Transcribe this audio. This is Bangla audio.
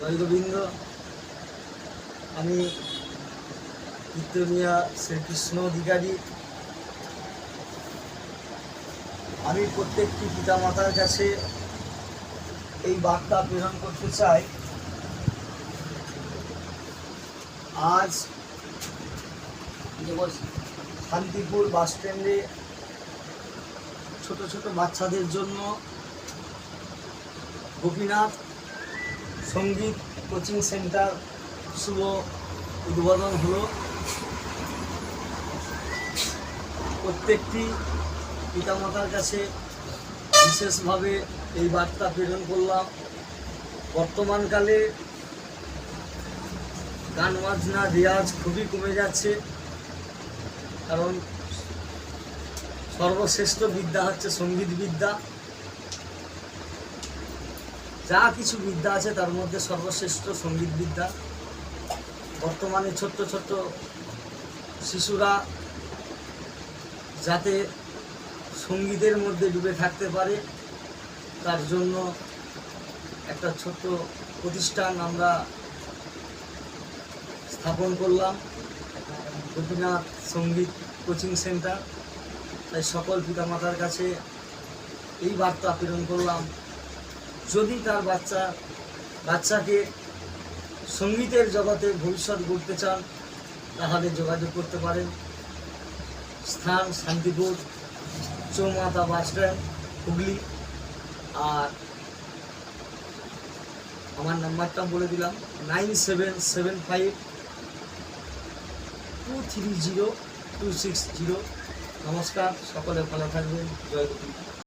জয় গোবিন্দ। আমি কীর্তনিয়া শ্রীকৃষ্ণ অধিকারী। আমি প্রত্যেকটি পিতামাতার কাছে এই বার্তা প্রেরণ করতে চাই। আজ শান্তিপুর বাস স্ট্যান্ডে ছোট ছোট বাচ্চাদের জন্য গোপীনাথ সঙ্গীত কোচিং সেন্টার শুভ উদ্বোধন হলো। প্রত্যেকটি পিতামাতার কাছে বিশেষভাবে এই বার্তা প্রেরণ করলাম। বর্তমানকালে গান বাজনা রেয়াজ খুবই কমে যাচ্ছে, কারণ সর্বশ্রেষ্ঠ বিদ্যা হচ্ছে সঙ্গীত বিদ্যা। যা কিছু বিদ্যা আছে তার মধ্যে সর্বশ্রেষ্ঠ সঙ্গীত বিদ্যা। বর্তমানে ছোট্ট ছোট্ট শিশুরা যাতে সঙ্গীতের মধ্যে ডুবে থাকতে পারে, তার জন্য একটা ছোট্ট প্রতিষ্ঠান আমরা স্থাপন করলাম, গোপীনাথ সঙ্গীত কোচিং সেন্টার। তাই সকল পিতামাতার কাছে এই বার্তা প্রেরণ করলাম, যদি তার বাচ্চাকে সঙ্গীতের জগতে ভবিষ্যৎ গড়তে চান তাহলে যোগাযোগ করতে পারেন। স্থান শান্তিপুর চৌমাথা বাস স্ট্যান্ড, হুগলি। আর আমার নাম্বারটা বলে দিলাম 9775230260। নমস্কার, সকলে ভালো থাকবেন। জয় গোবিন্দ।